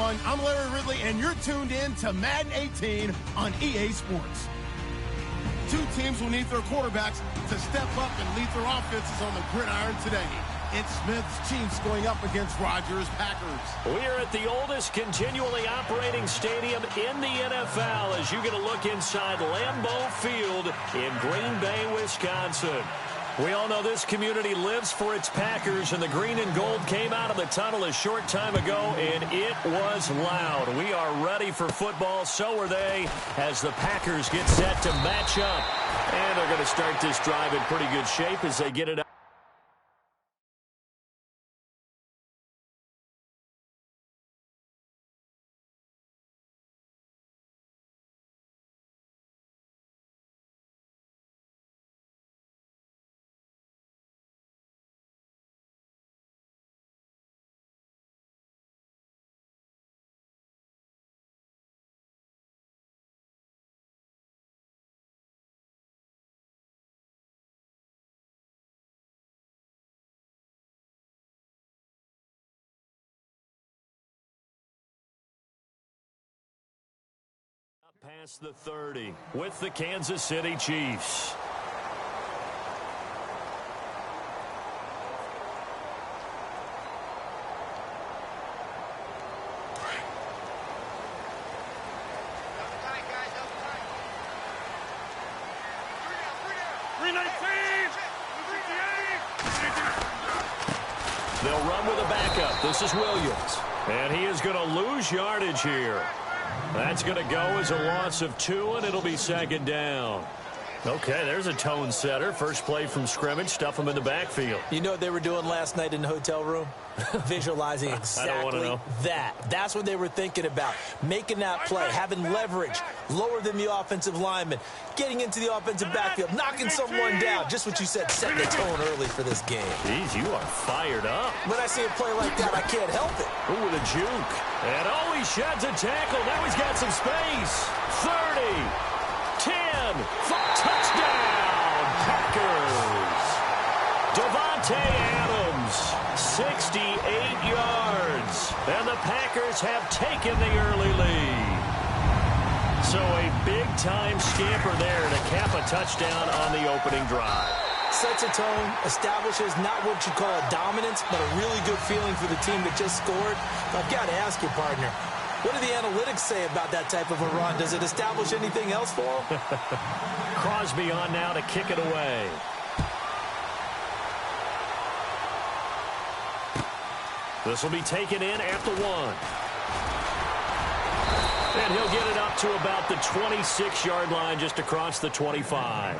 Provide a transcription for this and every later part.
everyone. I'm Larry Ridley, and you're tuned in to Madden 18 on EA Sports. Two teams will need their quarterbacks to step up and lead their offenses on the gridiron today. It's Smith's Chiefs going up against Rodgers' Packers. We are at the oldest continually operating stadium in the NFL as you get a look inside Lambeau Field in Green Bay, Wisconsin. We all know this community lives for its Packers, and the green and gold came out of the tunnel a short time ago, and it was loud. We are ready for football. So are they as the Packers get set to match up. And they're going to start this drive in pretty good shape as they get it out. Past the 30 with the Kansas City Chiefs. They'll run with a backup. This is Williams. And he is going to lose yardage here. That's going to go as a loss of 2, and it'll be second down. Okay, there's a tone setter. First play from scrimmage, stuff them in the backfield. You know what they were doing last night in the hotel room? Visualizing exactly that. That's what they were thinking about. Making that play, having leverage, lower than the offensive lineman, getting into the offensive backfield, knocking someone down. Just what you said, set the tone early for this game. Jeez, you are fired up. When I see a play like that, I can't help it. Ooh, with a juke. And he sheds a tackle. Now he's got some space. 30. 10, touchdown, Packers. Davante Adams, 68 yards. And the Packers have taken the early lead. So a big-time scamper there to cap a touchdown on the opening drive. Sets a tone, establishes not what you call a dominance, but a really good feeling for the team that just scored. I've got to ask you, partner, what do the analytics say about that type of a run? Does it establish anything else for them? Crosby on now to kick it away. This will be taken in at the 1. And he'll get it up to about the 26-yard line, just across the 25.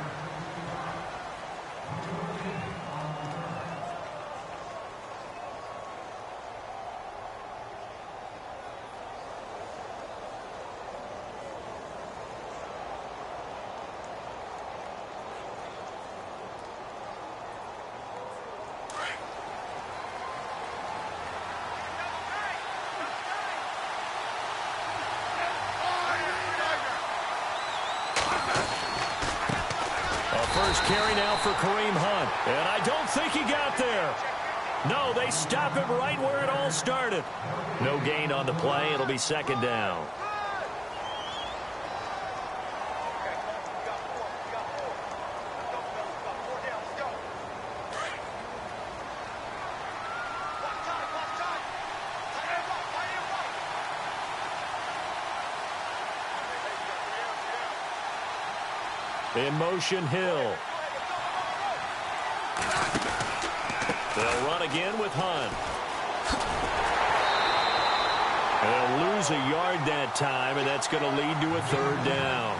First carry now for Kareem Hunt. And I don't think he got there. No, they stop him right where it all started. No gain on the play. It'll be second down. In motion, Hill. They'll run again with Hunt. They'll lose a yard that time, and that's going to lead to a third down.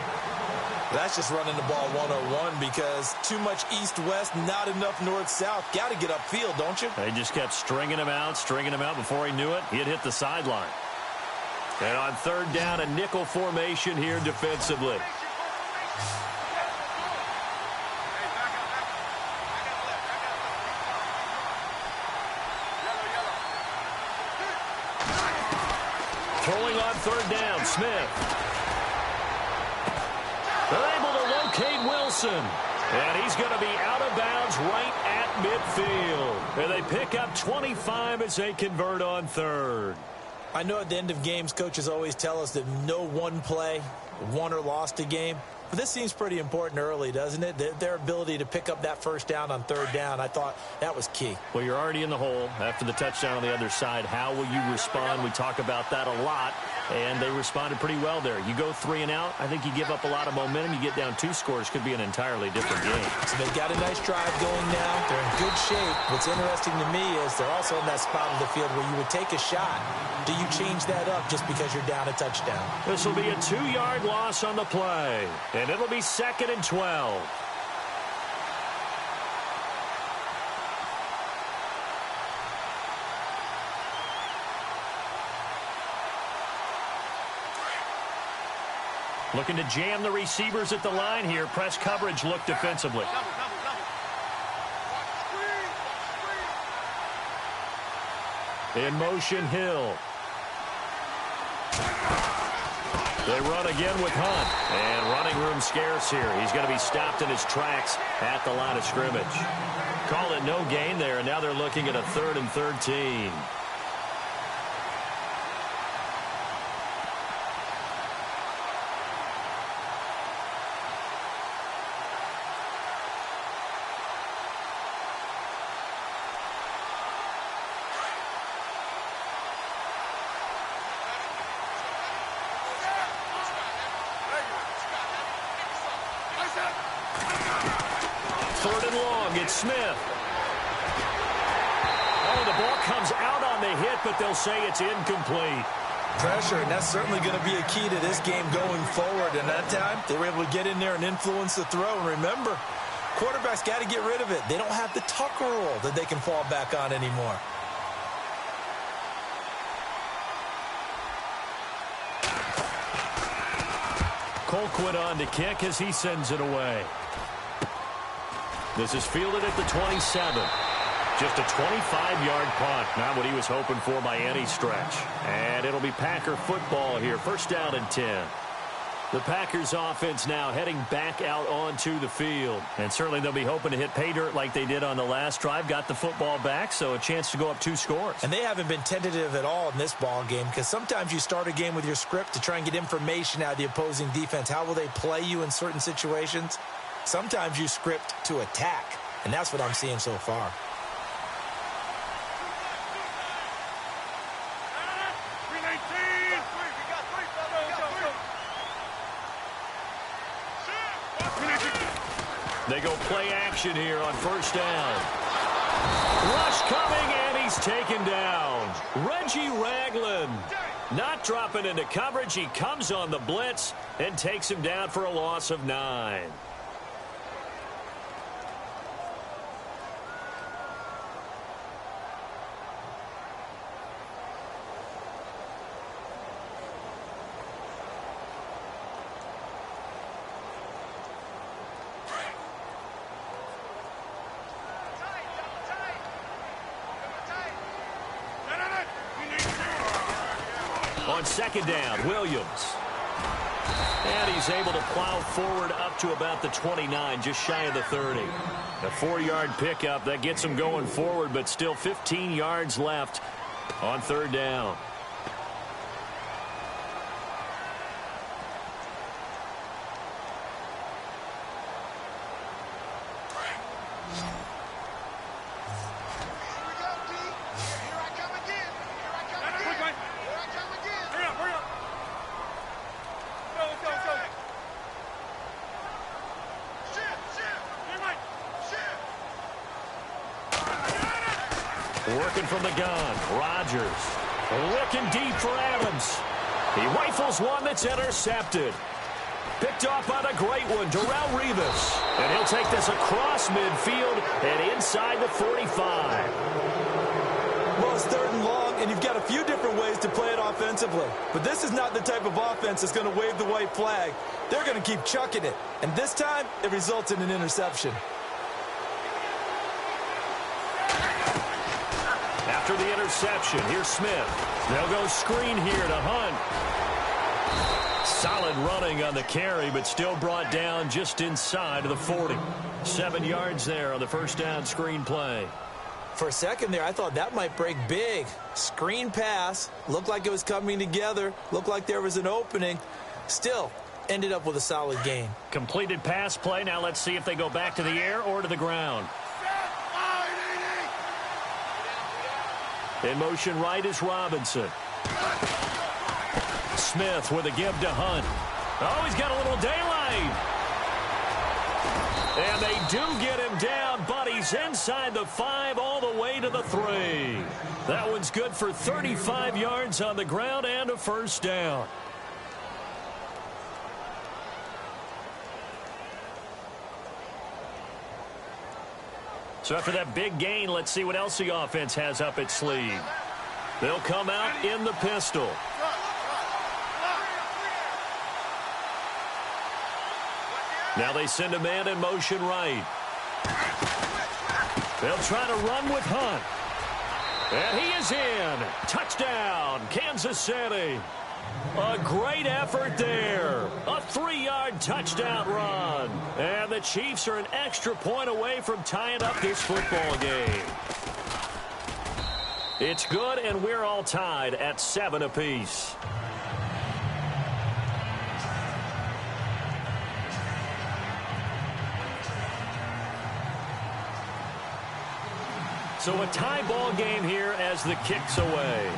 That's just running the ball 101 because too much east-west, not enough north-south. Got to get upfield, don't you? They just kept stringing him out. Before he knew it, he had hit the sideline. And on third down, a nickel formation here defensively. Throwing on third down, Smith. They're able to locate Wilson. And he's going to be out of bounds right at midfield. And they pick up 25 as they convert on third. I know at the end of games, coaches always tell us that no one play won or lost a game. But this seems pretty important early, doesn't it? Their ability to pick up that first down on third down, I thought that was key. Well, you're already in the hole after the touchdown on the other side. How will you respond? We talk about that a lot, and they responded pretty well there. You go 3 and out, I think you give up a lot of momentum. You get down 2 scores, could be an entirely different game. So they've got a nice drive going now. They're in good shape. What's interesting to me is they're also in that spot of the field where you would take a shot. Do you change that up just because you're down a touchdown? This will be a 2-yard loss on the play, and it'll be 2nd and 12. Looking to jam the receivers at the line here. Press coverage look defensively. In motion, Hill. They run again with Hunt. And running room scarce here. He's going to be stopped in his tracks at the line of scrimmage. Call it no gain there, and now they're looking at a 3rd and 13. Smith. Oh, the ball comes out on the hit, but they'll say it's incomplete. Pressure, and that's certainly going to be a key to this game going forward. And that time, they were able to get in there and influence the throw. And remember, quarterbacks got to get rid of it. They don't have the tuck rule that they can fall back on anymore. Colquitt on to kick as he sends it away. This is fielded at the 27. Just a 25-yard punt. Not what he was hoping for by any stretch. And it'll be Packer football here. 1st down and 10. The Packers offense now heading back out onto the field. And certainly they'll be hoping to hit pay dirt like they did on the last drive. Got the football back, so a chance to go up 2 scores. And they haven't been tentative at all in this ball game, because sometimes you start a game with your script to try and get information out of the opposing defense. How will they play you in certain situations? Sometimes you script to attack, and that's what I'm seeing so far. They go play action here on 1st down. Rush coming, and he's taken down. Reggie Ragland not dropping into coverage. He comes on the blitz and takes him down for a loss of 9. On 2nd down, Williams. And he's able to plow forward up to about the 29, just shy of the 30. A 4-yard pickup that gets him going forward, but still 15 yards left on 3rd down. Working from the gun, Rodgers. Looking deep for Adams. He rifles one that's intercepted. Picked off on a great one, Darrelle Revis. And he'll take this across midfield and inside the 45. Well, it's 3rd and long, and you've got a few different ways to play it offensively. But this is not the type of offense that's going to wave the white flag. They're going to keep chucking it. And this time, it results in an interception. After the interception, here's Smith. They'll go screen here to Hunt. Solid running on the carry, but still brought down just inside of the 40. 7 yards there on the 1st down screen play. For a second there, I thought that might break big. Screen pass. Looked like it was coming together. Looked like there was an opening. Still, ended up with a solid game. Completed pass play. Now let's see if they go back to the air or to the ground. In motion right is Robinson. Smith with a give to Hunt. Oh, he's got a little daylight. And they do get him down, but he's inside the 5 all the way to the 3. That one's good for 35 yards on the ground and a first down. So after that big gain, let's see what else the offense has up its sleeve. They'll come out in the pistol. Now they send a man in motion right. They'll try to run with Hunt. And he is in. Touchdown, Kansas City. A great effort there. A 3-yard touchdown run. And the Chiefs are an extra point away from tying up this football game. It's good, and we're all tied at 7 apiece. So a tie ball game here as the kick's away.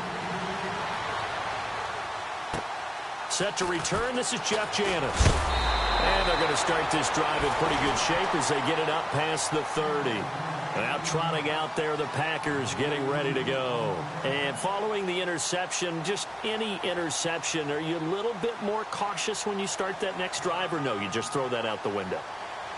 Set to return, this is Jeff Janis. And they're going to start this drive in pretty good shape as they get it up past the 30. Now trotting out there, the Packers getting ready to go. And following the interception, just any interception, are you a little bit more cautious when you start that next drive, or no, you just throw that out the window?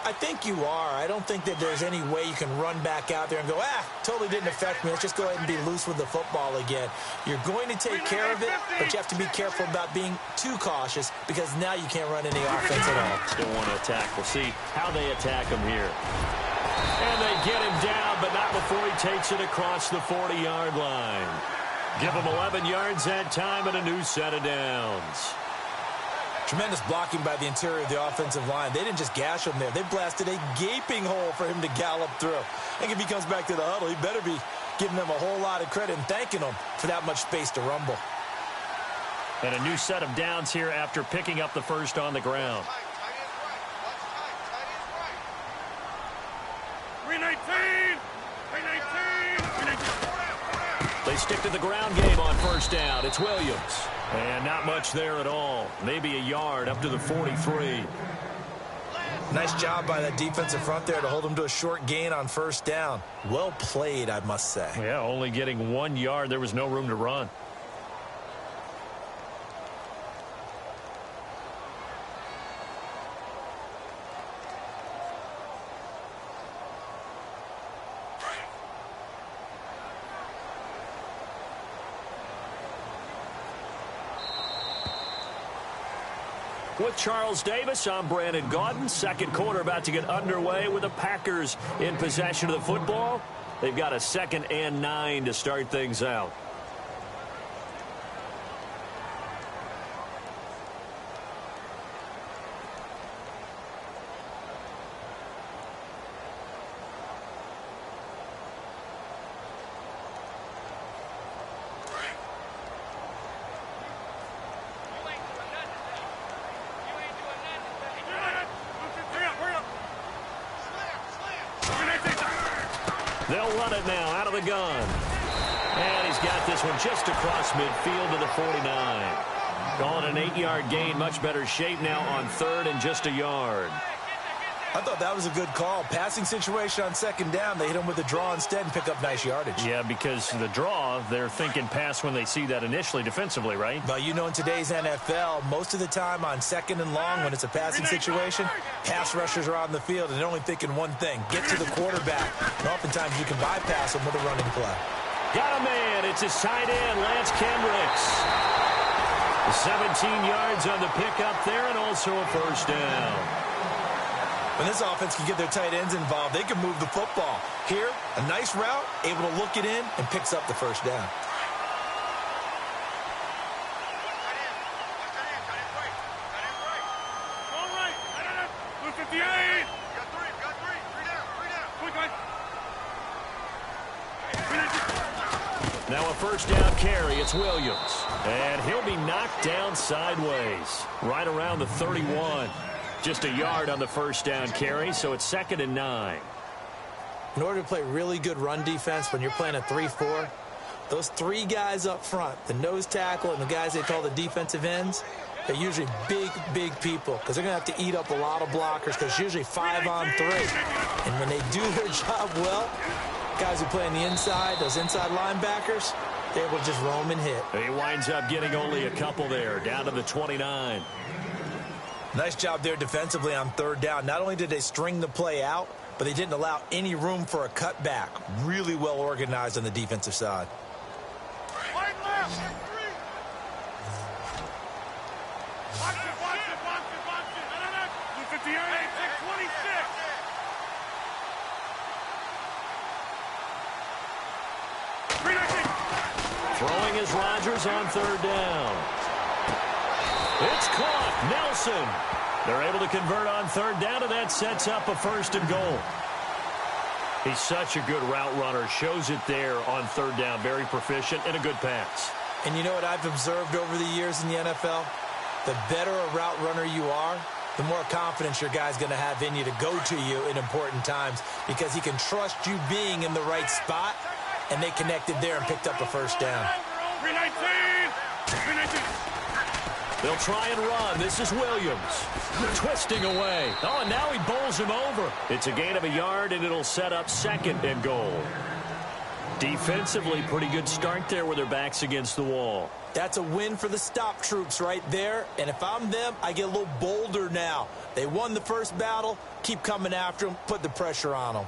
I think you are. I don't think that there's any way you can run back out there and go, totally didn't affect me. Let's just go ahead and be loose with the football again. You're going to take care of it, but you have to be careful about being too cautious because now you can't run any offense at all. Still want to attack. We'll see how they attack him here. And they get him down, but not before he takes it across the 40-yard line. Give him 11 yards that time and a new set of downs. Tremendous blocking by the interior of the offensive line. They didn't just gash him there. They blasted a gaping hole for him to gallop through. I think if he comes back to the huddle, he better be giving them a whole lot of credit and thanking them for that much space to rumble. And a new set of downs here after picking up the first on the ground. 319! They stick to the ground game on first down. It's Williams. And not much there at all. Maybe a yard up to the 43. Nice job by that defensive front there to hold him to a short gain on first down. Well played, I must say. Yeah, only getting 1 yard. There was no room to run. With Charles Davis, I'm Brandon Gaudin. Second quarter about to get underway with the Packers in possession of the football. They've got a 2nd and 9 to start things out. They'll run it now out of the gun. And he's got this one just across midfield to the 49. Calling an 8-yard gain. Much better shape now on 3rd and just a yard. I thought that was a good call. Passing situation on 2nd down. They hit him with a draw instead and pick up nice yardage. Yeah, because the draw, they're thinking pass when they see that initially defensively, right? But you know, in today's NFL, most of the time on 2nd and long, when it's a passing situation, pass rushers are on the field and they're only thinking one thing, get to the quarterback. And oftentimes you can bypass them with a running play. Got a man. It's his tight end, Lance Kendricks. 17 yards on the pickup there and also a first down. When this offense can get their tight ends involved, they can move the football. Here, a nice route, able to look it in, and picks up the first down. Now a first down carry. It's Williams. And he'll be knocked down sideways, right around the 31. Just a yard on the first down carry, so it's 2nd and 9. In order to play really good run defense when you're playing a 3-4, those 3 guys up front, the nose tackle and the guys they call the defensive ends, they're usually big people because they're going to have to eat up a lot of blockers because it's usually 5 on 3. And when they do their job well, guys who play on the inside, those inside linebackers, they're able to just roam and hit. He winds up getting only a couple there, down to the 29. Nice job there defensively on 3rd down. Not only did they string the play out, but they didn't allow any room for a cutback. Really well organized on the defensive side. Right left. Watch it. 58. 26. Throwing is Rodgers on 3rd down. It's caught. Nelson. They're able to convert on 3rd down, and that sets up a 1st and goal. He's such a good route runner. Shows it there on 3rd down. Very proficient and a good pass. And you know what I've observed over the years in the NFL? The better a route runner you are, the more confidence your guy's going to have in you to go to you in important times because he can trust you being in the right spot, and they connected there and picked up a 1st down. 319. They'll try and run. This is Williams. Twisting away. Oh, and now he bowls him over. It's a gain of a yard, and it'll set up 2nd and goal. Defensively, pretty good start there with their backs against the wall. That's a win for the stop troops right there. And if I'm them, I get a little bolder now. They won the first battle. Keep coming after them. Put the pressure on them.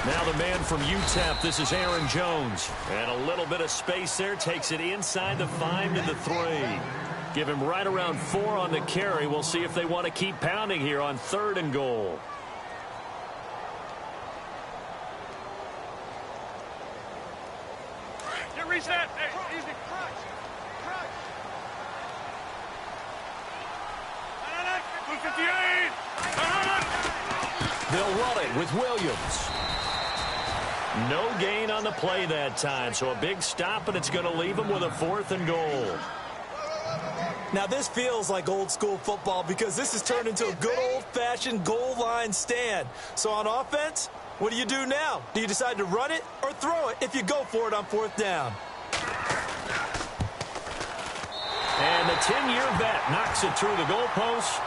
Now the man from UTEP, this is Aaron Jones. And a little bit of space there, takes it inside the 5 to the 3. Give him right around 4 on the carry. We'll see if they want to keep pounding here on 3rd and goal. Get reset. Hey, easy. Crunch. Crunch. 58. They'll run it with Williams. No gain on the play that time, so a big stop, and it's going to leave them with a 4th and goal. Now, this feels like old-school football because this has turned into a good old-fashioned goal line stand. So on offense, what do you do now? Do you decide to run it or throw it if you go for it on 4th down? And the 10-year vet knocks it through the goalpost.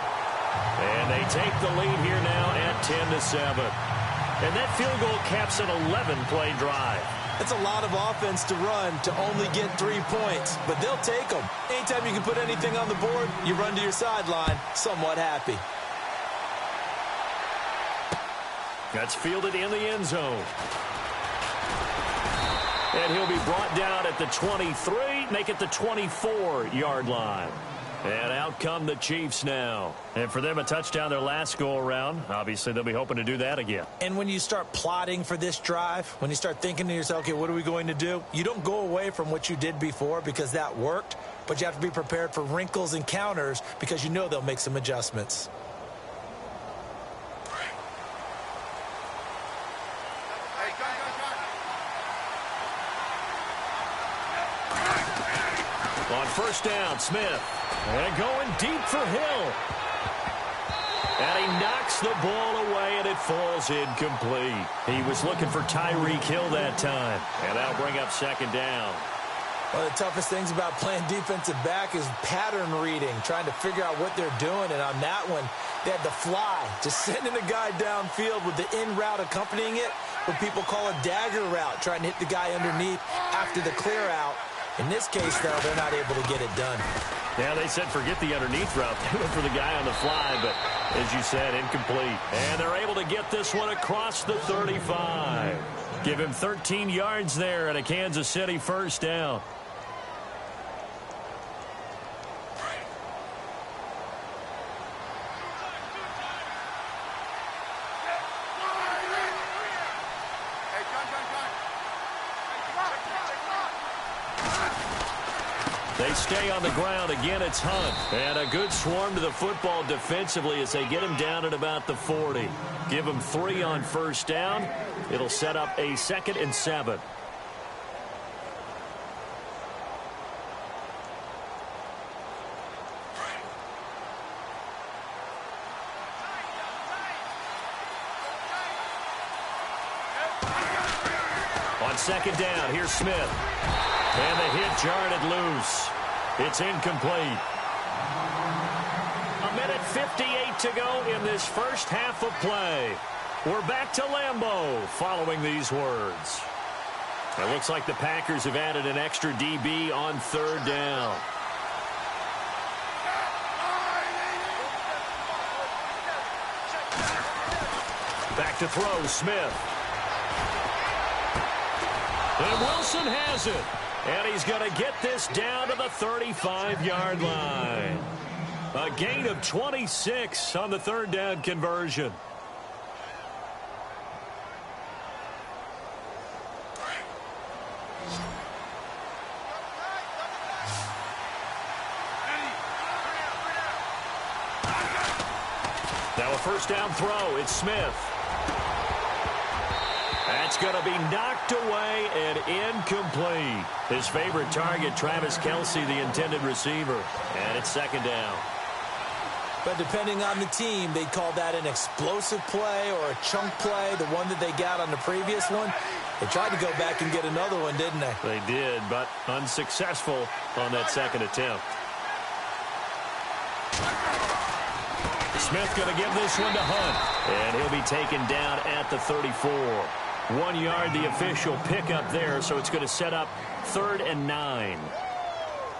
And they take the lead here now at 10-7. And that field goal caps an 11-play drive. That's a lot of offense to run to only get 3 points, but they'll take them. Anytime you can put anything on the board, you run to your sideline somewhat happy. That's fielded in the end zone. And he'll be brought down at the 23, make it the 24-yard line. And out come the Chiefs now. And for them, a touchdown their last go-around. Obviously, they'll be hoping to do that again. And when you start plotting for this drive, when you start thinking to yourself, okay, what are we going to do? You don't go away from what you did before because that worked, but you have to be prepared for wrinkles and counters because you know they'll make some adjustments. On 1st down, Smith. And going deep for Hill. And he knocks the ball away, and it falls incomplete. He was looking for Tyreek Hill that time. And that'll bring up 2nd down. One of the toughest things about playing defensive back is pattern reading, trying to figure out what they're doing. And on that one, they had the fly, just sending a guy downfield with the in route accompanying it, what people call a dagger route, trying to hit the guy underneath after the clear out. In this case, though, they're not able to get it done. Yeah, they said forget the underneath route. They went for the guy on the fly, but as you said, incomplete. And they're able to get this one across the 35. Give him 13 yards there and a Kansas City 1st down. stay on the ground. Again, it's Hunt. And a good swarm to the football defensively as they get him down at about the 40. Give him 3 on first down. It'll set up a 2nd and 7. On 2nd down, here's Smith. And the hit jarred it loose. It's incomplete. 1:58 to go in this first half of play. We're back to Lambeau following these words. It looks like the Packers have added an extra DB on 3rd down. Back to throw, Smith. And Wilson has it. And he's going to get this down to the 35-yard line. A gain of 26 on the 3rd down conversion. Now a 1st down throw. It's Smith. That's going to be knocked away and incomplete. His favorite target, Travis Kelce, the intended receiver. And it's 2nd down. But depending on the team, they'd call that an explosive play or a chunk play, the one that they got on the previous one. They tried to go back and get another one, didn't they? They did, but unsuccessful on that 2nd attempt. Smith going to give this one to Hunt. And he'll be taken down at the 34. 1 yard, the official pickup there, so it's going to set up 3rd and 9.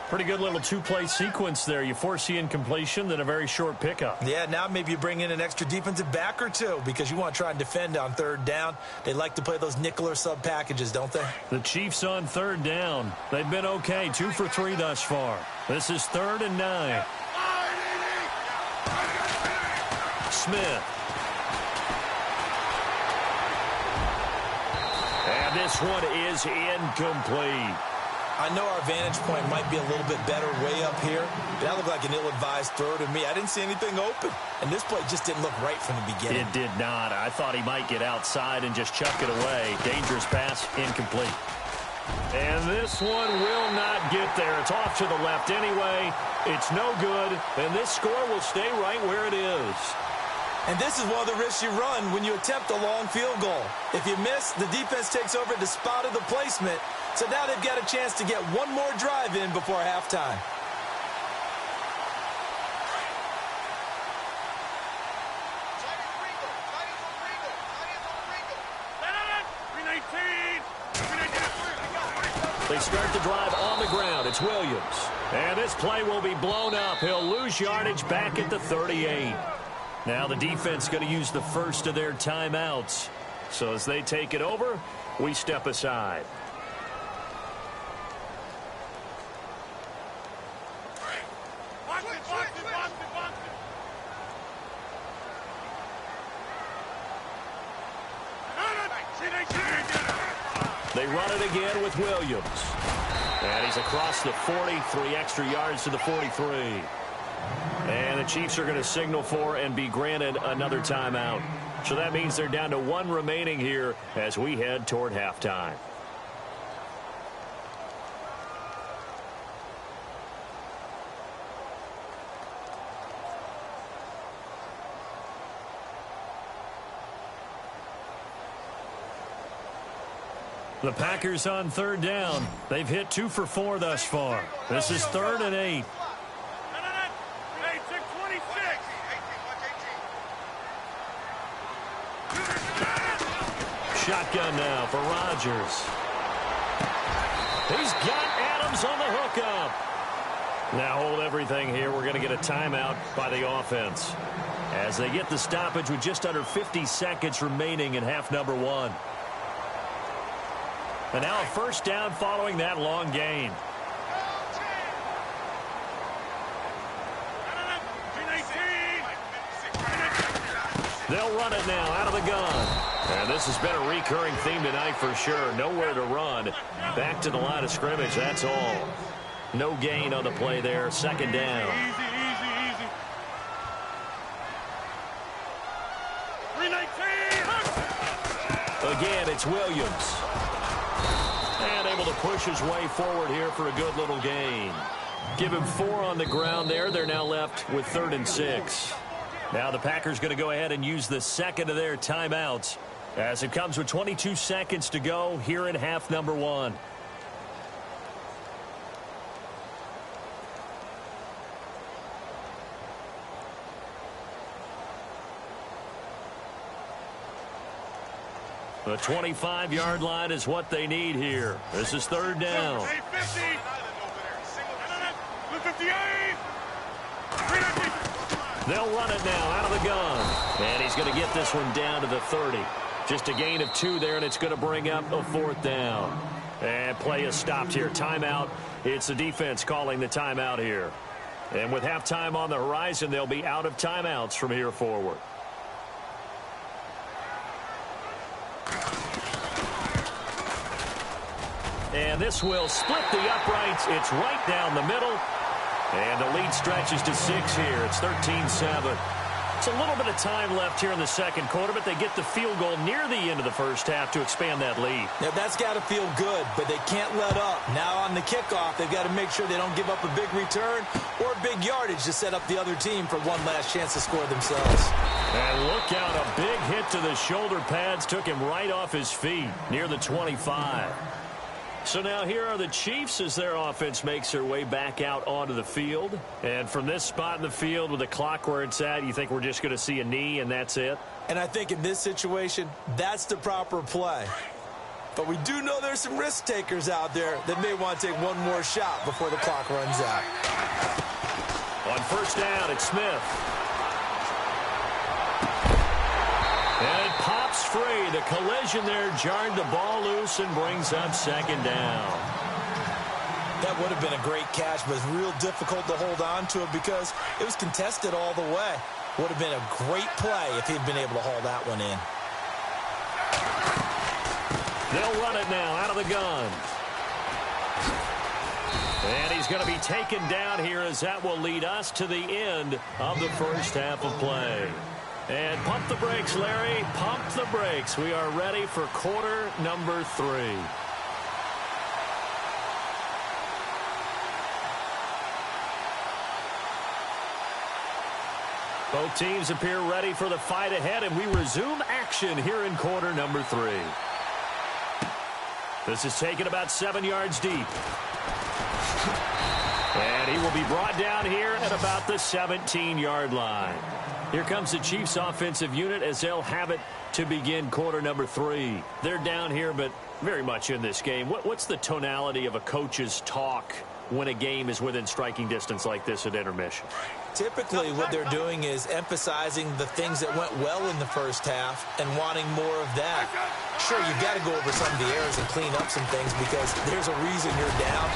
Pretty good little 2-play sequence there. You force the incompletion, then a very short pickup. Yeah, now maybe you bring in an extra defensive back or 2 because you want to try and defend on 3rd down. They like to play those nickel or sub packages, don't they? The Chiefs on 3rd down. They've been okay, 2 for 3 thus far. This is 3rd and 9. Smith. And this one is incomplete. I know our vantage point might be a little bit better way up here, but that looked like an ill-advised throw to me. I didn't see anything open, and this play just didn't look right from the beginning. It did not. I thought he might get outside and just chuck it away. Dangerous pass, incomplete. And this one will not get there. It's off to the left anyway. It's no good, and this score will stay right where it is. And this is one of the risks you run when you attempt a long field goal. If you miss, the defense takes over the spot of the placement. So now they've got a chance to get one more drive in before halftime. They start the drive on the ground. It's Williams. And this play will be blown up. He'll lose yardage back at the 38. Now the defense going to use the first of their timeouts. So as they take it over, we step aside. They run it again with Williams. And he's across the 40, 3 extra yards to the 43. And the Chiefs are going to signal for and be granted another timeout. So that means they're down to 1 remaining here as we head toward halftime. The Packers on 3rd down. They've hit 2 for 4 thus far. This is 3rd and 8. Shotgun now for Rodgers. He's got Adams on the hookup. Now hold everything here. We're going to get a timeout by the offense as they get the stoppage with just under 50 seconds remaining in half number 1. And now a first down following that long gain. They'll run it now out of the gun. And this has been a recurring theme tonight for sure. Nowhere to run. Back to the line of scrimmage, that's all. No gain on the play there. Second down. Easy, easy, easy. 319. Again, it's Williams. And able to push his way forward here for a good little gain. Give him 4 on the ground there. They're now left with 3rd and 6. Now the Packers going to go ahead and use the second of their timeouts as it comes with 22 seconds to go here in half number 1. The 25-yard line is what they need here. This is 3rd down. They'll run it now out of the gun. And he's going to get this one down to the 30. Just a gain of 2 there, and it's going to bring up a 4th down. And play is stopped here. Timeout. It's the defense calling the timeout here. And with halftime on the horizon, they'll be out of timeouts from here forward. And this will split the uprights. It's right down the middle. And the lead stretches to 6 here. It's 13-7. It's a little bit of time left here in the second quarter, but they get the field goal near the end of the first half to expand that lead. Now, that's got to feel good, but they can't let up. Now on the kickoff, they've got to make sure they don't give up a big return or big yardage to set up the other team for one last chance to score themselves. And look out, a big hit to the shoulder pads took him right off his feet near the 25. So now here are the Chiefs as their offense makes their way back out onto the field. And from this spot in the field with the clock where it's at, you think we're just going to see a knee and that's it? And I think in this situation, that's the proper play. But we do know there's some risk takers out there that may want to take one more shot before the clock runs out. On first down, it's Smith. And it pops free. The collision there jarred the ball loose and brings up second down. That would have been a great catch, but it's real difficult to hold on to it because it was contested all the way. Would have been a great play if he'd been able to haul that one in. They'll run it now out of the gun. And he's going to be taken down here as that will lead us to the end of the first half of play. And pump the brakes, Larry. Pump the brakes. We are ready for quarter number 3. Both teams appear ready for the fight ahead, and we resume action here in quarter number 3. This is taken about 7 yards deep. And he will be brought down here at about the 17-yard line. Here comes the Chiefs offensive unit as they'll have it to begin quarter number 3. They're down here, but very much in this game. What's the tonality of a coach's talk when a game is within striking distance like this at intermission? Typically, what they're doing is emphasizing the things that went well in the first half and wanting more of that. Sure, you've got to go over some of the errors and clean up some things because there's a reason you're down.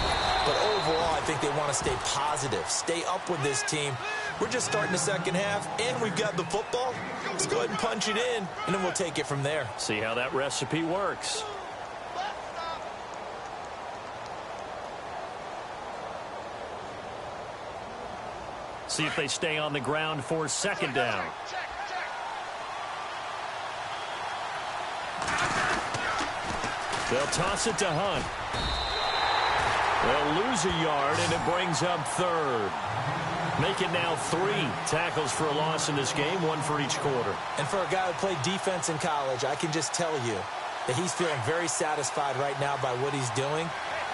But overall, I think they want to stay positive, stay up with this team. We're just starting the second half, and we've got the football. Let's go ahead and punch it in, and then we'll take it from there. See how that recipe works. See if they stay on the ground for second down. They'll toss it to Hunt. They'll lose a yard, and it brings up 3rd. Make it now 3 tackles for a loss in this game, 1 for each quarter. And for a guy who played defense in college, I can just tell you that he's feeling very satisfied right now by what he's doing.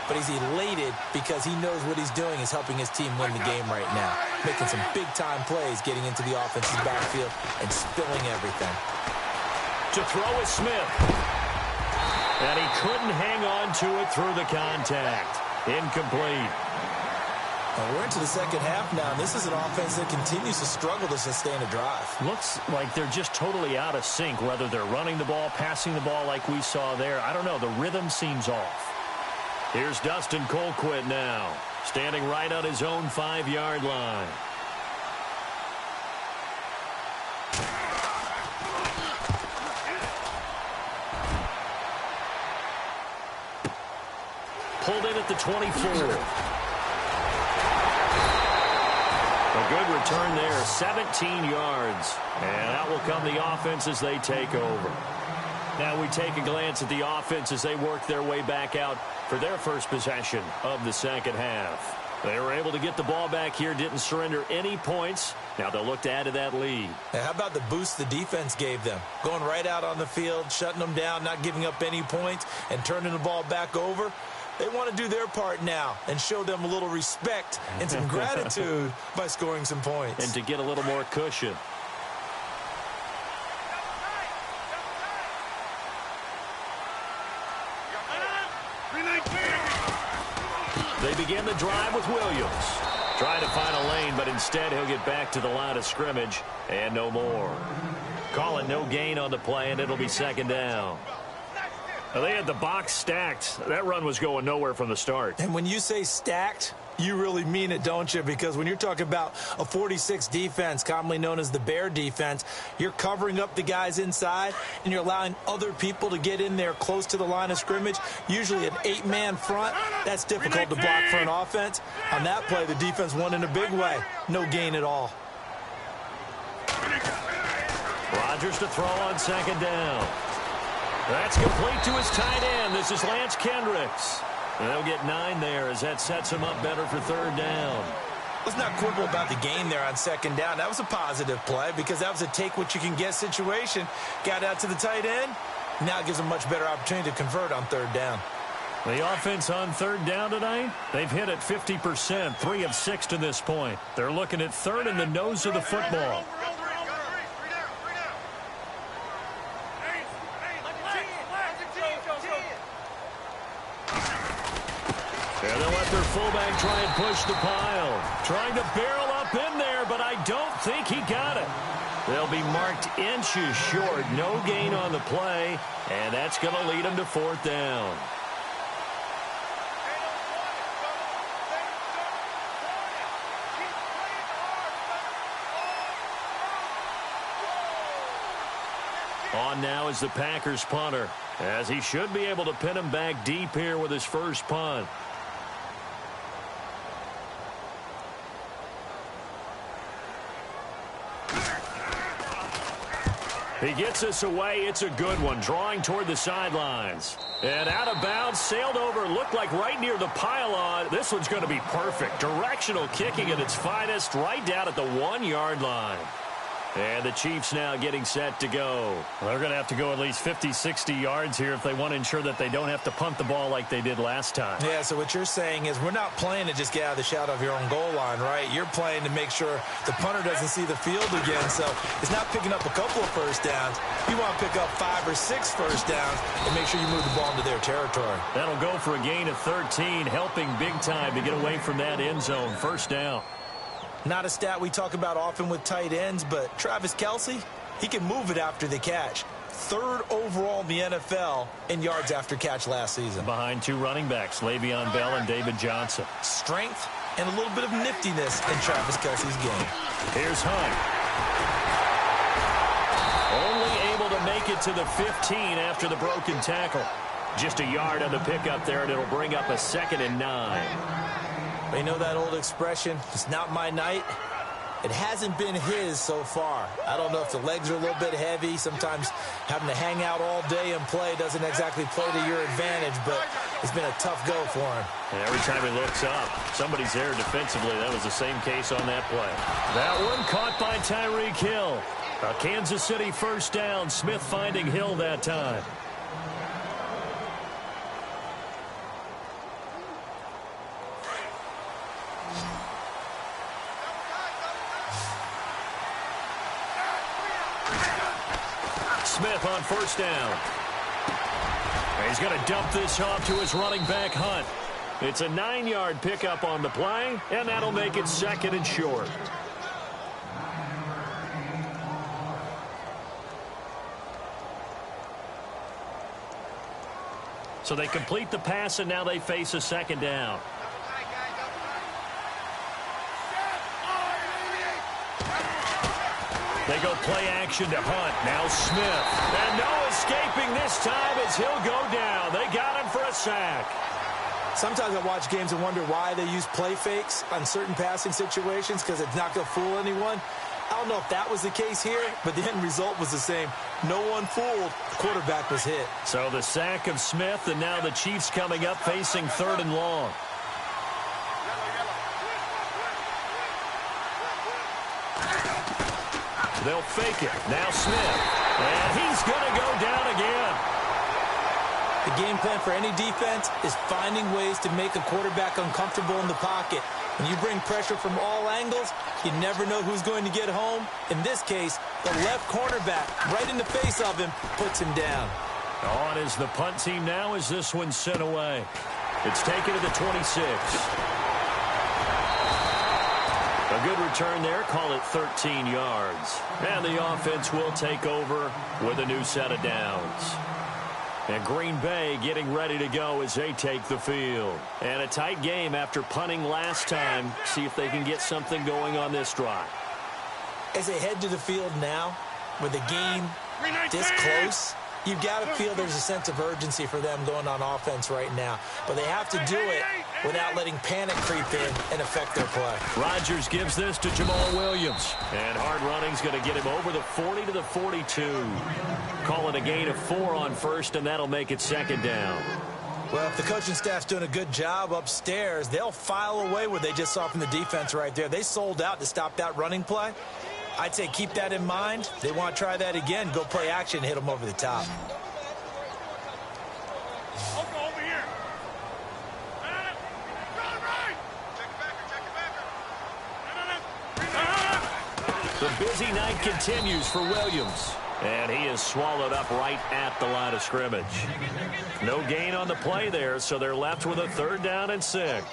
But he's elated because he knows what he's doing is helping his team win the game right now. Making some big-time plays, getting into the offensive backfield, and spilling everything. To throw is Smith. And he couldn't hang on to it through the contact. Incomplete. Well, we're into the second half now, and this is an offense that continues to struggle to sustain a drive. Looks like they're just totally out of sync, whether they're running the ball, passing the ball like we saw there. I don't know. The rhythm seems off. Here's Dustin Colquitt now, standing right on his own 5-yard line. Pulled in at the 24. A good return there, 17 yards. And out will come the offense as they take over. Now we take a glance at the offense as they work their way back out for their first possession of the second half. They were able to get the ball back here, didn't surrender any points. Now they'll look to add to that lead. Now, how about the boost the defense gave them? Going right out on the field, shutting them down, not giving up any points, and turning the ball back over. They want to do their part now and show them a little respect and some gratitude by scoring some points. And to get a little more cushion. They begin the drive with Williams. Trying to find a lane, but instead he'll get back to the line of scrimmage and no more. Call it no gain on the play, and it'll be second down. Now, they had the box stacked. That run was going nowhere from the start. And when you say stacked, you really mean it, don't you? Because when you're talking about a 46 defense, commonly known as the Bear defense, you're covering up the guys inside, and you're allowing other people to get in there close to the line of scrimmage, usually an 8-man front. That's difficult to block for an offense. On that play, the defense won in a big way. No gain at all. Rodgers to throw on second down. That's complete to his tight end. This is Lance Kendricks. And they'll get 9 there as that sets him up better for third down. Let's not quibble about the gain there on second down. That was a positive play because that was a take-what-you-can-get situation. Got out to the tight end. Now it gives them a much better opportunity to convert on third down. The offense on third down tonight, they've hit it 50%, 3 of 6 to this point. They're looking at third in the nose of the football. And they'll let their fullback try and push the pile. Trying to barrel up in there, but I don't think he got it. They'll be marked inches short. No gain on the play, and that's going to lead them to fourth down. On now is the Packers punter, as he should be able to pin him back deep here with his first punt. He gets us away. It's a good one, drawing toward the sidelines. And out of bounds, sailed over, looked like right near the pylon. This one's going to be perfect. Directional kicking at its finest, right down at the 1-yard line. And the Chiefs now getting set to go. Well, they're going to have to go at least 50, 60 yards here if they want to ensure that they don't have to punt the ball like they did last time. Yeah, so what you're saying is we're not playing to just get out of the shadow of your own goal line, right? You're playing to make sure the punter doesn't see the field again. So it's not picking up a couple of first downs. You want to pick up 5 or 6 first downs and make sure you move the ball into their territory. That'll go for a gain of 13, helping big time to get away from that end zone. First down. Not a stat we talk about often with tight ends, but Travis Kelce, he can move it after the catch. 3rd overall in the NFL in yards after catch last season. Behind 2 running backs, Le'Veon Bell and David Johnson. Strength and a little bit of niftiness in Travis Kelce's game. Here's Hunt. Only able to make it to the 15 after the broken tackle. Just a yard on the pickup there, and it'll bring up a 2nd and 9. You know that old expression, it's not my night? It hasn't been his so far. I don't know if the legs are a little bit heavy. Sometimes having to hang out all day and play doesn't exactly play to your advantage, but it's been a tough go for him. And every time he looks up, somebody's there defensively. That was the same case on that play. That one caught by Tyreek Hill. A Kansas City first down. Smith finding Hill that time. Smith on first down. And he's going to dump this off to his running back, Hunt. It's a 9-yard pickup on the play, and that'll make it 2nd and short. So they complete the pass, and now they face a 2nd down. They go play action to Hunt. Now Smith. And no escaping this time as he'll go down. They got him for a sack. Sometimes I watch games and wonder why they use play fakes on certain passing situations because it's not going to fool anyone. I don't know if that was the case here, but the end result was the same. No one fooled. The quarterback was hit. So the sack of Smith, and now the Chiefs coming up facing 3rd and long. They'll fake it. Now Smith. And he's going to go down again. The game plan for any defense is finding ways to make a quarterback uncomfortable in the pocket. When you bring pressure from all angles, you never know who's going to get home. In this case, the left cornerback, right in the face of him, puts him down. On is the punt team now as this one's sent away. It's taken to the 26. A good return there. Call it 13 yards. And the offense will take over with a new set of downs. And Green Bay getting ready to go as they take the field. And a tight game after punting last time. See if they can get something going on this drive. As they head to the field now, with the game this close, you've got to feel there's a sense of urgency for them going on offense right now. But they have to do it without letting panic creep in and affect their play. Rodgers gives this to Jamal Williams. And hard running's going to get him over the 40 to the 42. Call it a gain of 4 on first, and that'll make it 2nd down. Well, if the coaching staff's doing a good job upstairs, they'll file away what they just saw from the defense right there. They sold out to stop that running play. I'd say keep that in mind. They want to try that again. Go play action, hit them over the top. The busy night continues for Williams. And he is swallowed up right at the line of scrimmage. No gain on the play there, so they're left with a 3rd down and 6.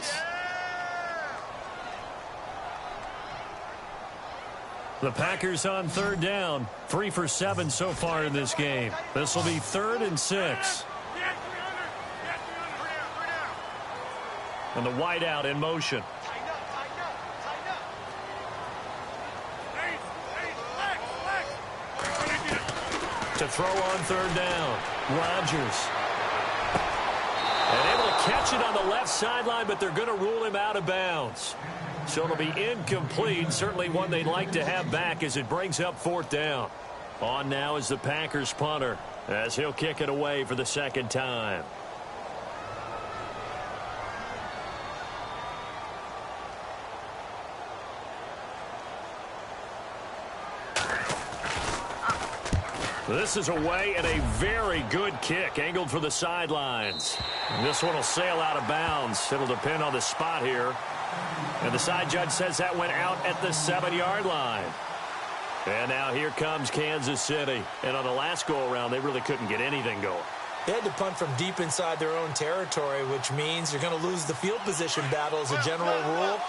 The Packers on 3rd down. 3 for 7 so far in this game. This will be 3rd and 6. And the wideout in motion. To throw on 3rd down. Rodgers. And able to catch it on the left sideline, but they're going to rule him out of bounds. So it'll be incomplete. Certainly one they'd like to have back as it brings up 4th down. On now is the Packers punter as he'll kick it away for the 2nd time. This is away and a very good kick angled for the sidelines. And this one will sail out of bounds. It'll depend on the spot here. And the side judge says that went out at the 7-yard line. And now here comes Kansas City. And on the last go-around, they really couldn't get anything going. They had to punt from deep inside their own territory, which means you're going to lose the field position battle as a general rule.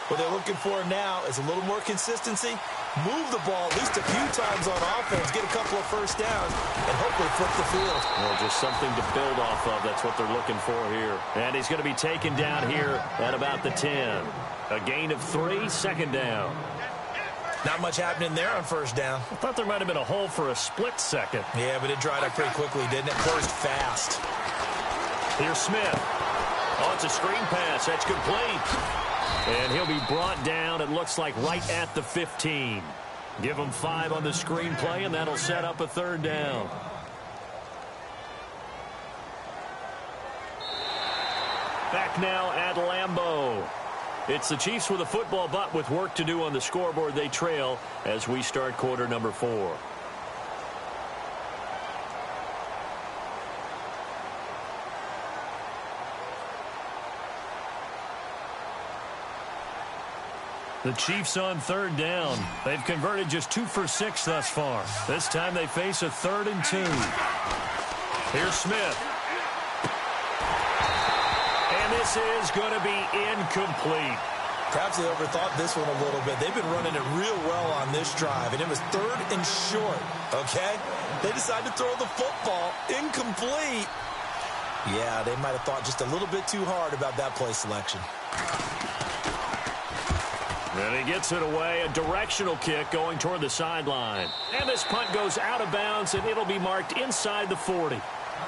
What they're looking for now is a little more consistency. Move the ball at least a few times on offense, get a couple of first downs, and hopefully flip the field. Well, just something to build off of. That's what they're looking for here. And he's going to be taken down here at about the 10. A gain of 3, 2nd down. Not much happening there on 1st down. I thought there might have been a hole for a split second. Yeah, but it dried up pretty quickly, didn't it? Closed fast. Here's Smith. Oh, it's a screen pass. That's complete. And he'll be brought down, it looks like, right at the 15. Give him 5 on the screen play, and that'll set up a 3rd down. Back now at Lambeau. It's the Chiefs with a football, but with work to do on the scoreboard. They trail as we start quarter number 4. The Chiefs on 3rd down. They've converted just 2 for 6 thus far. This time they face a 3rd and 2. Here's Smith. And this is going to be incomplete. Perhaps they overthought this one a little bit. They've been running it real well on this drive, and it was 3rd and short, okay? They decided to throw the football incomplete. Yeah, they might have thought just a little bit too hard about that play selection. And he gets it away, a directional kick going toward the sideline. And this punt goes out of bounds, and it'll be marked inside the 40.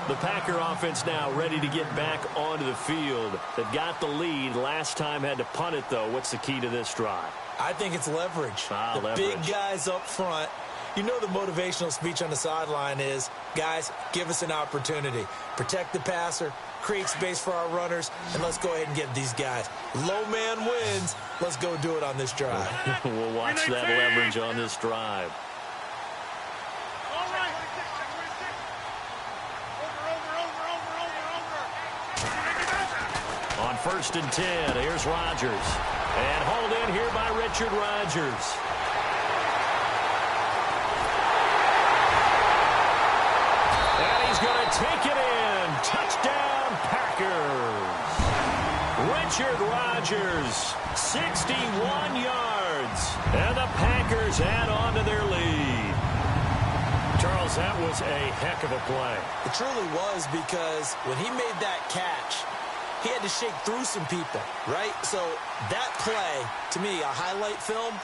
The Packer offense now ready to get back onto the field. They've got the lead. Last time had to punt it, though. What's the key to this drive? I think it's leverage. The big guys up front. You know the motivational speech on the sideline is, guys, give us an opportunity. Protect the passer, create space for our runners, and let's go ahead and get these guys. Low man wins. Let's go do it on this drive. We'll watch that leverage on this drive. On 1st and 10, here's Rodgers. And hauled in here by Richard Rodgers. And he's going to take it in. Touchdown, Packers. Richard Rodgers, 61 yards. And the Packers add on to their lead. Charles, that was a heck of a play. It truly was, because when he made that catch, he had to shake through some people, right? So that play, to me, a highlight film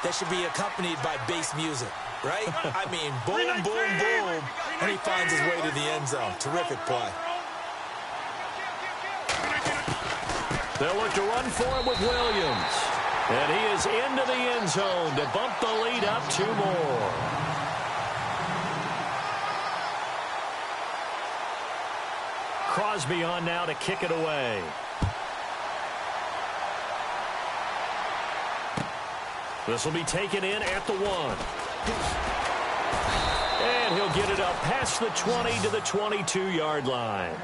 that should be accompanied by bass music, right? I mean, boom, boom, boom, and he finds his way to the end zone. Terrific play. They'll look to run for him with Williams. And he is into the end zone to bump the lead up 2 more. Crosby on now to kick it away. This will be taken in at the 1. And he'll get it up past the 20 to the 22-yard line.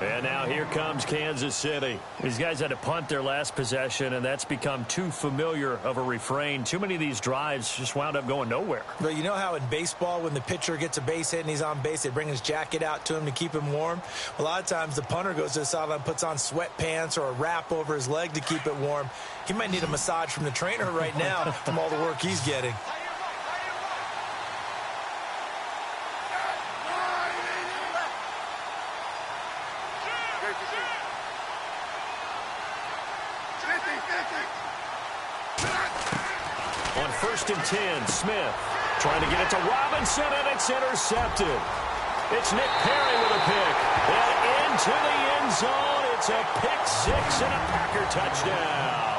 And now here comes Kansas City. These guys had to punt their last possession, and that's become too familiar of a refrain. Too many of these drives just wound up going nowhere. But you know how in baseball, when the pitcher gets a base hit and he's on base, they bring his jacket out to him to keep him warm? A lot of times the punter goes to the sideline, puts on sweatpants or a wrap over his leg to keep it warm. He might need a massage from the trainer right now from all the work he's getting. On 1st and 10, Smith trying to get it to Robinson, and it's intercepted. It's Nick Perry with a pick. And into the end zone, it's a pick 6 and a Packer touchdown.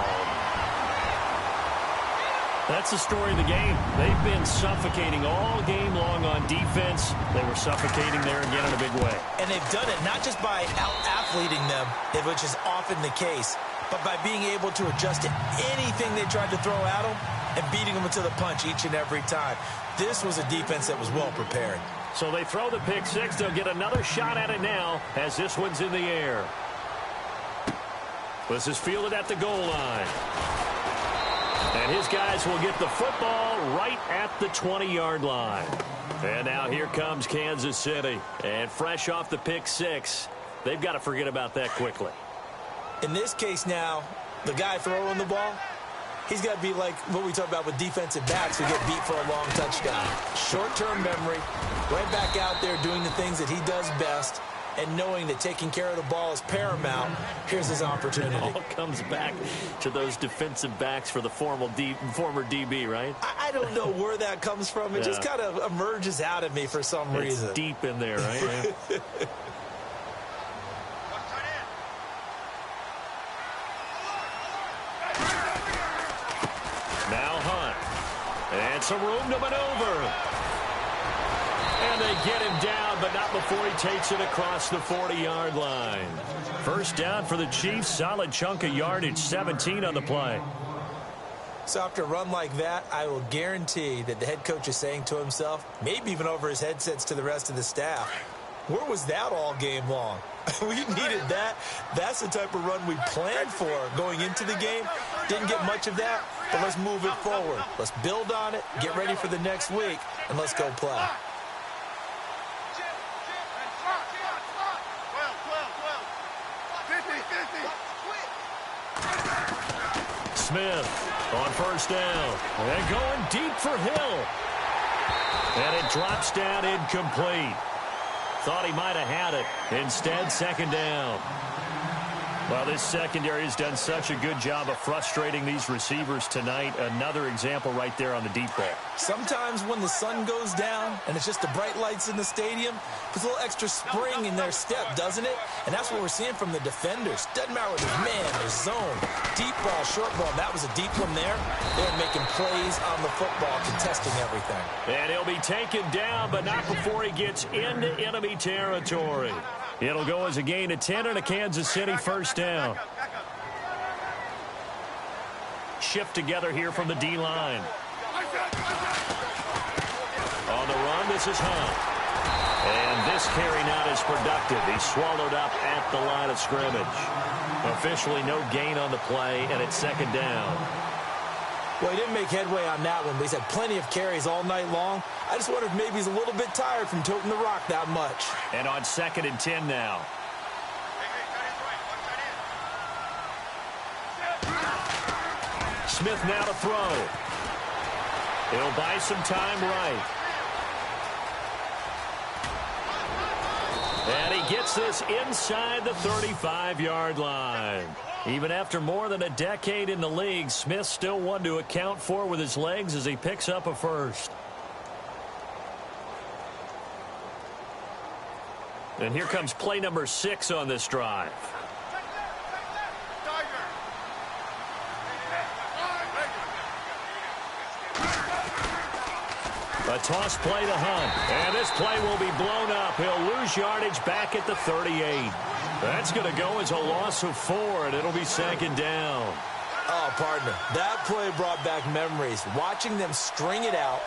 That's the story of the game. They've been suffocating all game long on defense. They were suffocating there again in a big way. And they've done it not just by out-athleting them, which is often the case, but by being able to adjust to anything they tried to throw at them and beating them to the punch each and every time. This was a defense that was well prepared. So they throw the pick 6. They'll get another shot at it now as this one's in the air. This is fielded at the goal line. And his guys will get the football right at the 20-yard line. And now here comes Kansas City. And fresh off the pick 6, they've got to forget about that quickly. In this case now, the guy throwing the ball, he's got to be like what we talk about with defensive backs who get beat for a long touchdown. Short-term memory, right back out there doing the things that he does best, and knowing that taking care of the ball is paramount. Here's his opportunity. It all comes back to those defensive backs for the former DB, right? I don't know where that comes from. It just kind of emerges out of me for some reason. It's deep in there, right? Now Hunt. And some room to maneuver. And they get him down, but not before he takes it across the 40-yard line. First down for the Chiefs. Solid chunk of yardage, 17 on the play. So after a run like that, I will guarantee that the head coach is saying to himself, maybe even over his headsets to the rest of the staff, where was that all game long? We needed that. That's the type of run we planned for going into the game. Didn't get much of that, but let's move it forward. Let's build on it, get ready for the next week, and let's go play. Smith on first down. And going deep for Hill. And it drops down incomplete. Thought he might have had it. Instead, second down. Well, this secondary has done such a good job of frustrating these receivers tonight. Another example right there on the deep ball. Sometimes when the sun goes down and it's just the bright lights in the stadium, puts a little extra spring in their step, doesn't it? And that's what we're seeing from the defenders. Doesn't matter whether it's man or zone, deep ball, short ball. That was a deep one there. They're making plays on the football, contesting everything. And he'll be taken down, but not before he gets into enemy territory. It'll go as a gain of 10 and a Kansas City first down. Shift together here from the D-line. On the run, this is Hunt. And this carry not as productive. He's swallowed up at the line of scrimmage. Officially no gain on the play, and it's second down. Well, he didn't make headway on that one, but he's had plenty of carries all night long. I just wonder if maybe he's a little bit tired from toting the rock that much. And on 2nd and 10 now. Smith now to throw. He'll buy some time right. And he gets this inside the 35-yard line. Even after more than a decade in the league, Smith still one to account for with his legs as he picks up a first. And here comes play number 6 on this drive. A toss play to Hunt. And this play will be blown up. He'll lose yardage back at the 38. That's going to go as a loss of 4, and it'll be second down. Oh, partner, that play brought back memories. Watching them string it out,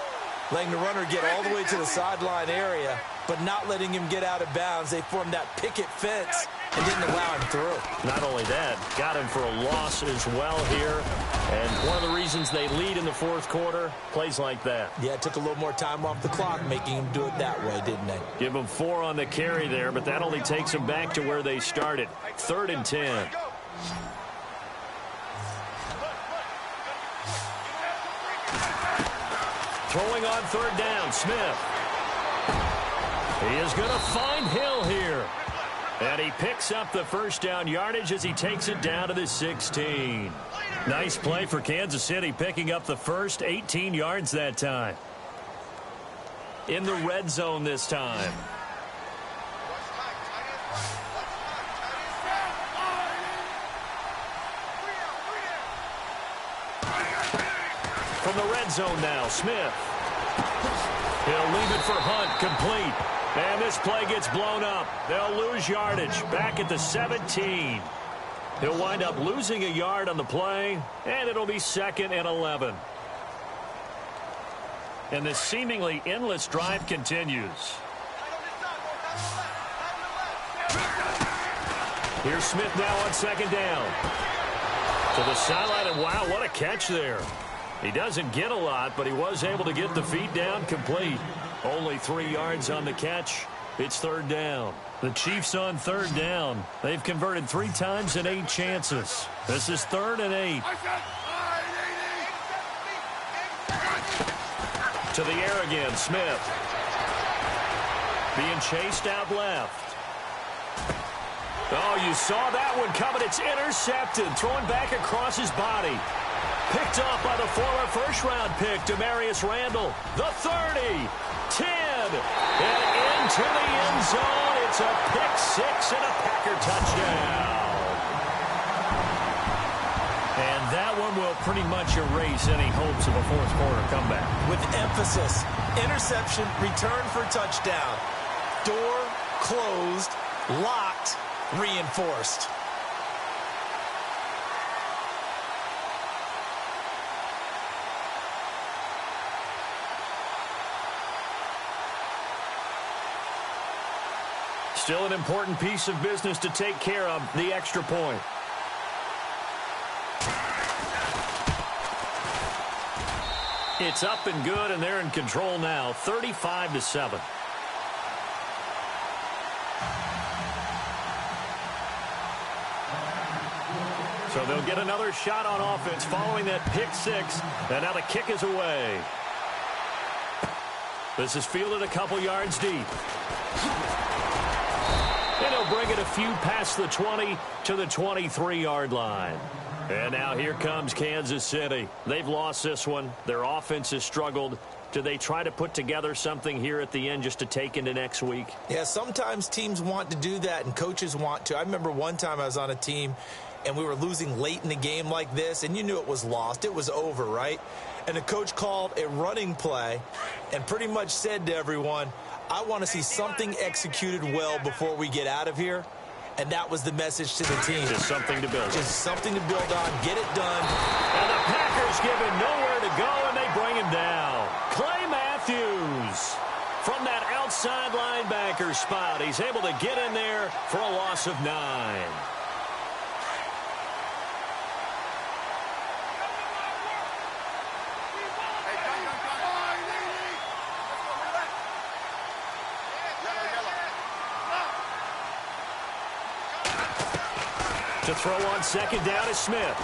letting the runner get all the way to the sideline area, but not letting him get out of bounds. They formed that picket fence and didn't allow him through. Not only that, got him for a loss as well here. And one of the reasons they lead in the fourth quarter, plays like that. Yeah, it took a little more time off the clock, making him do it that way, didn't they? Give them 4 on the carry there, but that only takes them back to where they started. 3rd and 10. Throwing on 3rd down, Smith. He is going to find Hill here. And he picks up the first down yardage as he takes it down to the 16. Nice play for Kansas City, picking up the first 18 yards that time. In the red zone this time. From the red zone now, Smith. He'll leave it for Hunt, complete. And this play gets blown up. They'll lose yardage back at the 17. He'll wind up losing a yard on the play, and it'll be 2nd and 11. And this seemingly endless drive continues. Here's Smith now on 2nd down. To the sideline, and wow, what a catch there. He doesn't get a lot, but he was able to get the feet down complete. Only 3 yards on the catch. It's 3rd down. The Chiefs on 3rd down. They've converted 3 times in 8 chances. This is 3rd and 8. To the air again, Smith. Being chased out left. Oh, you saw that one coming. It's intercepted. Thrown back across his body. Picked off by the former first-round pick, Demarius Randall. The 30. 10, and into the end zone. It's a pick-6 and a Packer touchdown. And that one will pretty much erase any hopes of a fourth-quarter comeback. With emphasis, interception, return for touchdown. Door closed, locked, reinforced. Still an important piece of business to take care of, the extra point. It's up and good, and they're in control now, 35-7. So they'll get another shot on offense following that pick-6, and now the kick is away. This is fielded a couple yards deep. And he'll bring it a few past the 20 to the 23-yard line. And now here comes Kansas City. They've lost this one. Their offense has struggled. Do they try to put together something here at the end just to take into next week? Yeah, sometimes teams want to do that and coaches want to. I remember one time I was on a team and we were losing late in the game like this, and you knew it was lost. It was over, right? And the coach called a running play and pretty much said to everyone, I want to see something executed well before we get out of here. And that was the message to the team. Just something to build on. Just something to build on. Get it done. And the Packers give him nowhere to go, and they bring him down. Clay Matthews from that outside linebacker spot. He's able to get in there for a loss of 9. To throw on second down is Smith.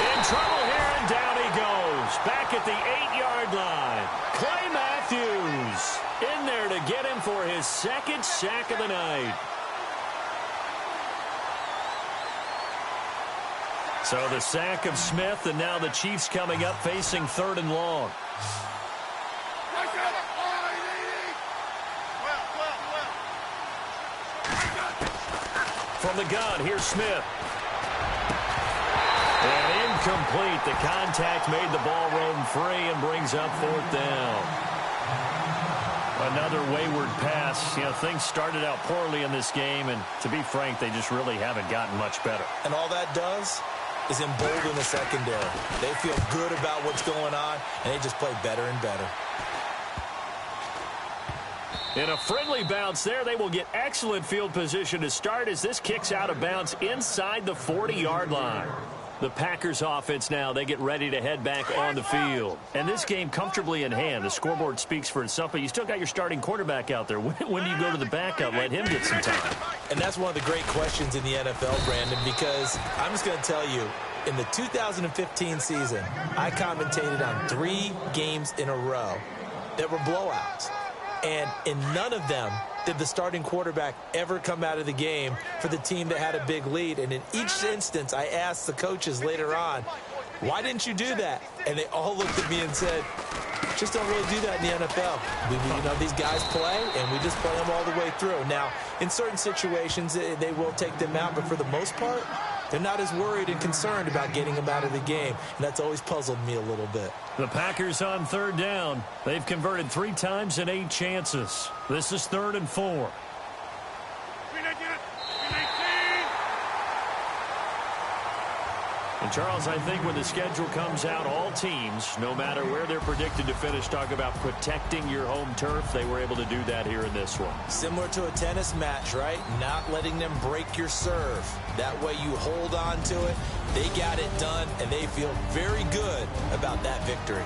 In trouble here, and down he goes. Back at the 8-yard line. Clay Matthews in there to get him for his second sack of the night. So the sack of Smith, and now the Chiefs coming up facing 3rd and long. From the gun, here's Smith. And incomplete. The contact made the ball roam free and brings up 4th down. Another wayward pass. You know, things started out poorly in this game, and to be frank, they just really haven't gotten much better. And all that does is embolden the secondary. They feel good about what's going on, and they just play better and better. In a friendly bounce there, they will get excellent field position to start as this kicks out of bounds inside the 40-yard line. The Packers offense now, they get ready to head back on the field. And this game comfortably in hand. The scoreboard speaks for itself, but you still got your starting quarterback out there. When do you go to the backup? Let him get some time. And that's one of the great questions in the NFL, Brandon, because I'm just going to tell you, in the 2015 season, I commentated on 3 games in a row that were blowouts. And in none of them did the starting quarterback ever come out of the game for the team that had a big lead. And in each instance, I asked the coaches later on, why didn't you do that? And they all looked at me and said, just don't really do that in the NFL. You know, these guys play, and we just play them all the way through. Now, in certain situations, they will take them out, but for the most part, they're not as worried and concerned about getting them out of the game. And that's always puzzled me a little bit. The Packers on 3rd down. They've converted 3 times in 8 chances. This is 3rd and 4. And, Charles, I think when the schedule comes out, all teams, no matter where they're predicted to finish, talk about protecting your home turf. They were able to do that here in this one. Similar to a tennis match, right? Not letting them break your serve. That way you hold on to it. They got it done, and they feel very good about that victory.